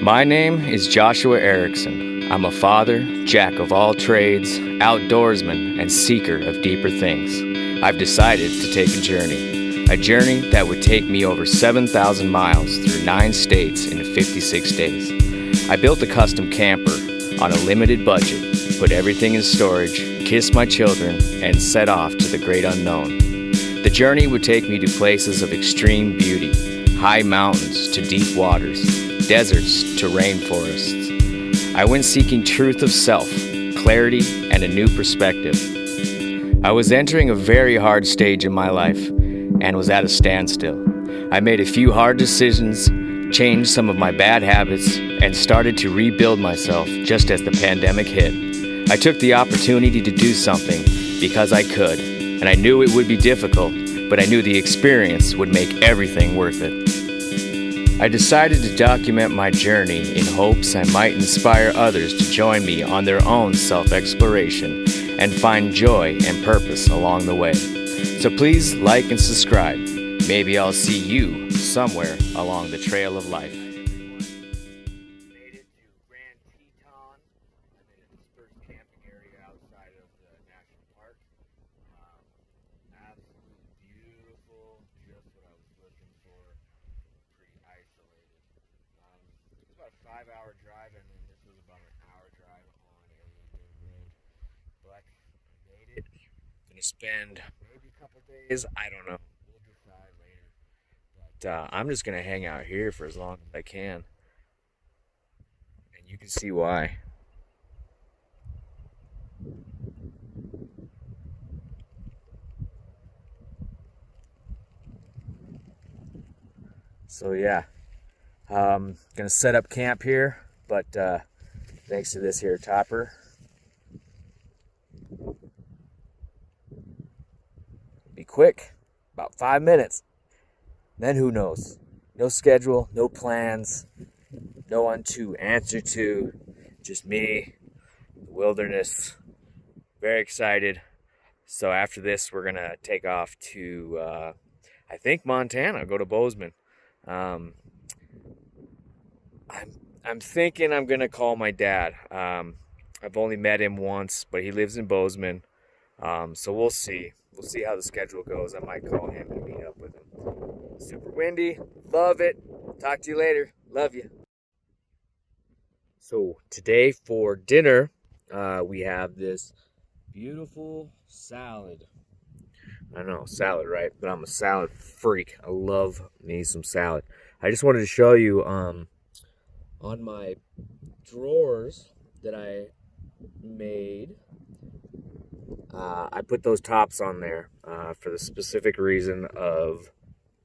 My name is Joshua Erickson. I'm a father, jack of all trades, outdoorsman, and seeker of deeper things. I've decided to take a journey that would take me over 7,000 miles through 9 states in 56 days. I built a custom camper on a limited budget, put everything in storage, kissed my children, and set off to the great unknown. The journey would take me to places of extreme beauty, high mountains to deep waters, deserts to rainforests. I went seeking truth of self, clarity, and a new perspective. I was entering a very hard stage in my life and was at a standstill. I made a few hard decisions, changed some of my bad habits, and started to rebuild myself just as the pandemic hit. I took the opportunity to do something because I could, and I knew it would be difficult, but I knew the experience would make everything worth it. I decided to document my journey in hopes I might inspire others to join me on their own self-exploration and find joy and purpose along the way. So please like and subscribe. Maybe I'll see you somewhere along the trail of life. Made it to Grand Teton. I'm in a dispersed camping area outside of the national park. Absolutely beautiful, just what I was looking for. Pretty isolated. It was about a 5-hour drive, and then this was about an hour drive on a good road. But I made it. Gonna spend maybe a couple days. I don't know. We'll decide later. But I'm just gonna hang out here for as long as I can, and you can see why. So yeah, gonna set up camp here, but thanks to this here topper, be quick, about 5 minutes. Then who knows? No schedule, no plans, no one to answer to, just me, the wilderness. Very excited. So after this, we're gonna take off to I think Montana, go to Bozeman. I'm thinking I'm gonna call my dad. I've only met him once, but he lives in Bozeman. So we'll see. We'll see how the schedule goes. I might call him and meet up with him. Super windy. Love it. Talk to you later. Love you. So today for dinner, we have this beautiful salad. I know, salad, right? But I'm a salad freak. I love me some salad. I just wanted to show you on my drawers that I made. I put those tops on there for the specific reason of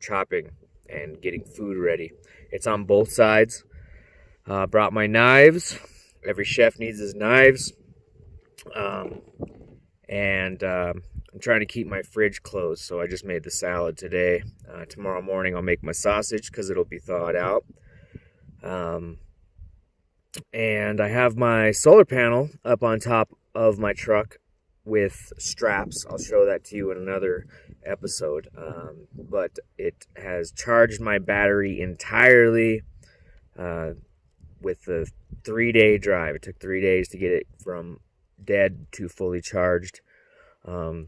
chopping and getting food ready. It's on both sides. Brought my knives. Every chef needs his knives. I'm trying to keep my fridge closed, so I just made the salad today. Tomorrow morning I'll make my sausage because it'll be thawed out. And I have my solar panel up on top of my truck with straps. I'll show that to you in another episode. But it has charged my battery entirely with the 3-day drive. It took 3 days to get it from dead to fully charged. But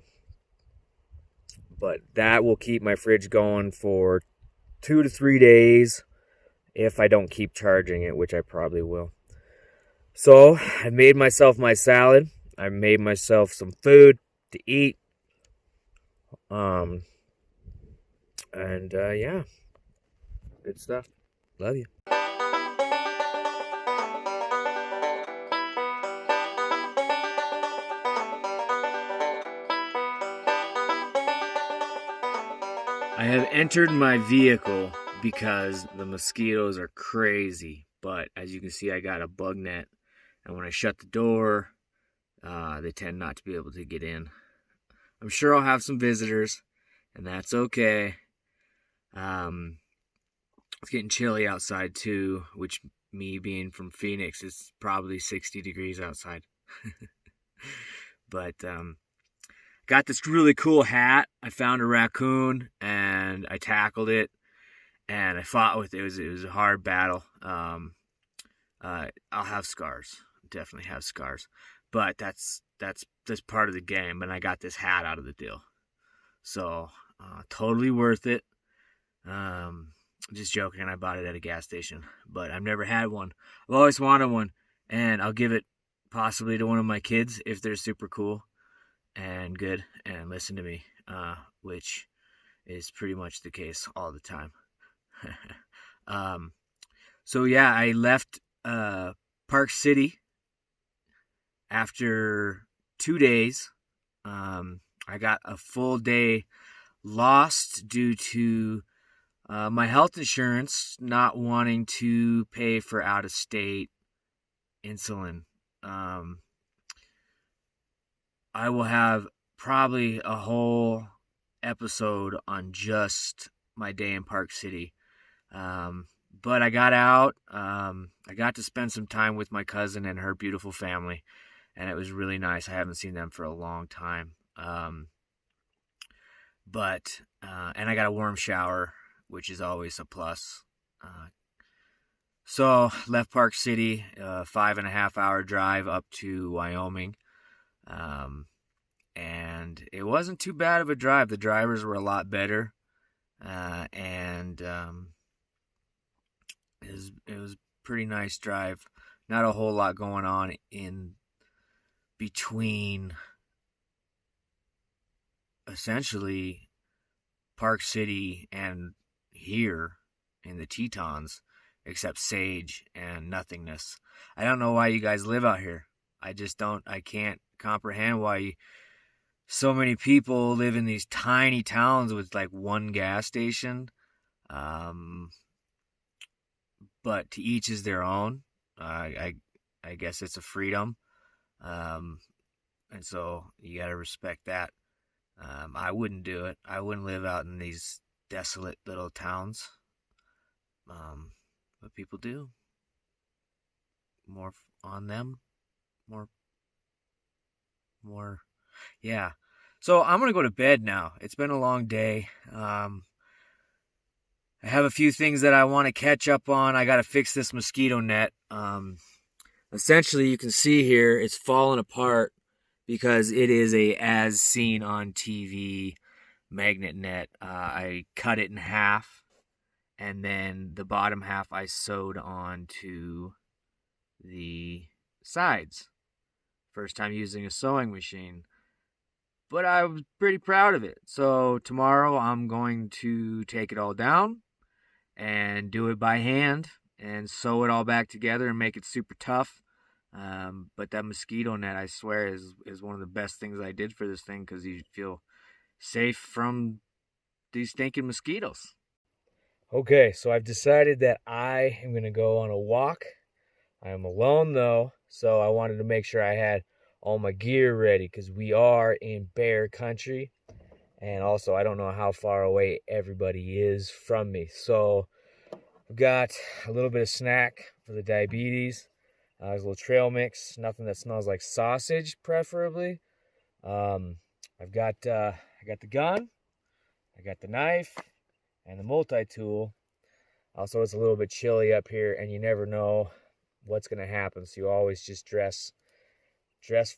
that will keep my fridge going for 2 to 3 days if I don't keep charging it, which I probably will. So I made myself my salad. I made myself some food to eat. Yeah, good stuff. Love you. I have entered my vehicle because the mosquitoes are crazy, but as you can see, I got a bug net, and when I shut the door, they tend not to be able to get in. I'm sure I'll have some visitors, and that's okay. It's getting chilly outside too, which, me being from Phoenix, is probably 60 degrees outside. But got this really cool hat. I found a raccoon and I tackled it and I fought with it. It was a hard battle. I'll have scars. Definitely have scars. But that's part of the game. And I got this hat out of the deal. So totally worth it. Just joking. I bought it at a gas station, but I've never had one. I've always wanted one, and I'll give it possibly to one of my kids if they're super cool and good and listen to me, which is pretty much the case all the time. So yeah, I left Park City after 2 days. I got a full day lost due to my health insurance not wanting to pay for out-of-state insulin. I will have probably a whole episode on just my day in Park City. But I got out. I got to spend some time with my cousin and her beautiful family, and it was really nice. I haven't seen them for a long time. And I got a warm shower, which is always a plus. So left Park City, 5.5 hour drive up to Wyoming. And it wasn't too bad of a drive. The drivers were a lot better. And it was a pretty nice drive. Not a whole lot going on in between essentially Park City and here in the Tetons, except sage and nothingness. I don't know why you guys live out here. I can't comprehend why so many people live in these tiny towns with like one gas station. But to each is their own. I guess it's a freedom. And so you got to respect that. I wouldn't do it. I wouldn't live out in these desolate little towns. But people do. More on them. More. Yeah. So I'm going to go to bed now. It's been a long day. I have a few things that I want to catch up on. I got to fix this mosquito net. Essentially, you can see here, it's falling apart because it is a as seen on TV magnet net. I cut it in half, and then the bottom half I sewed onto the sides. First time using a sewing machine, but I was pretty proud of it. So tomorrow I'm going to take it all down and do it by hand and sew it all back together and make it super tough. But that mosquito net, I swear, is one of the best things I did for this thing, because you feel safe from these stinking mosquitoes. Okay, so I've decided that I am going to go on a walk. I am alone, though, so I wanted to make sure I had all my gear ready, because we are in bear country. And also, I don't know how far away everybody is from me. So I've got a little bit of snack for the diabetes. There's a little trail mix, nothing that smells like sausage, preferably. I got the gun, I got the knife, and the multi-tool. Also, it's a little bit chilly up here, and you never know what's going to happen, so you always just dress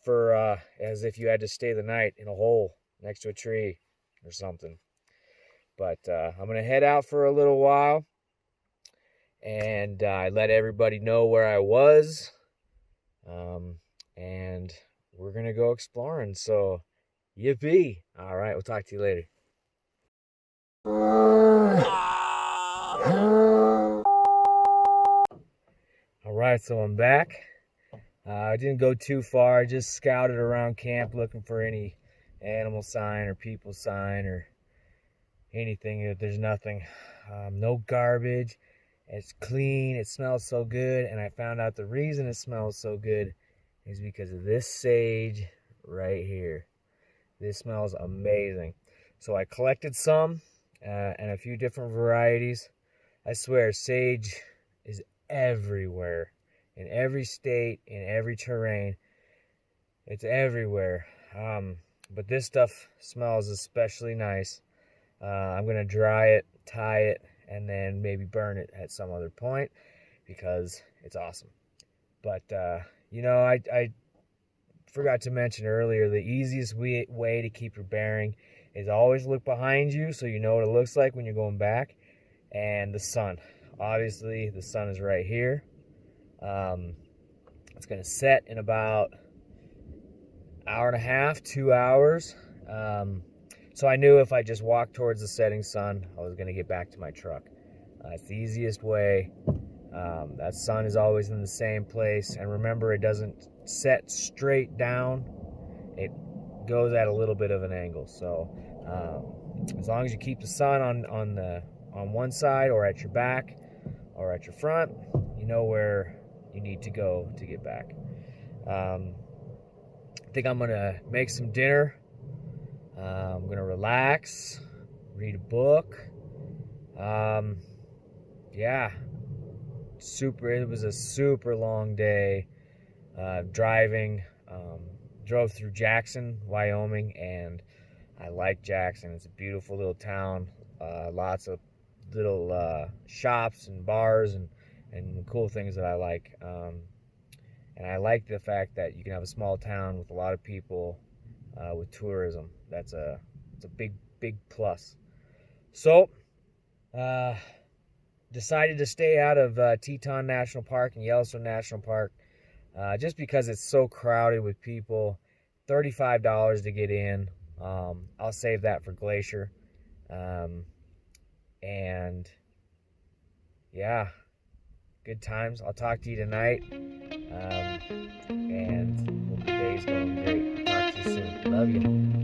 for as if you had to stay the night in a hole next to a tree or something. But I'm going to head out for a little while, and I let everybody know where I was, and we're going to go exploring. So, yippee. All right, we'll talk to you later. All right, so I'm back. I didn't go too far. I just scouted around camp looking for any animal sign or people sign or anything. There's nothing. No garbage. It's clean. It smells so good. And I found out the reason it smells so good is because of this sage right here. This smells amazing. So I collected some and a few different varieties. I swear, sage is everywhere. In every state, in every terrain. It's everywhere. But this stuff smells especially nice. I'm going to dry it, tie it, and then maybe burn it at some other point, because it's awesome. But, you know, I forgot to mention earlier, the easiest way to keep your bearing is always look behind you so you know what it looks like when you're going back. And the sun. Obviously, the sun is right here. It's going to set in about hour and a half, 2 hours. So I knew if I just walked towards the setting sun, I was going to get back to my truck. It's the easiest way. That sun is always in the same place. And remember, it doesn't set straight down. It goes at a little bit of an angle. So as long as you keep the sun on one side or at your back or at your front, you know where you need to go to get back. I think I'm gonna make some dinner. I'm gonna relax, read a book. Yeah, it was a super long day driving. Drove through Jackson, Wyoming, and I like Jackson. It's a beautiful little town. Lots of little shops and bars and cool things that I like. And I like the fact that you can have a small town with a lot of people with tourism. It's a big plus. So decided to stay out of Teton National Park and Yellowstone National Park just because it's so crowded with people. $35 to get in. I'll save that for Glacier. And yeah, good times. I'll talk to you tonight. And hope the day's going great. Talk to you soon. Love you.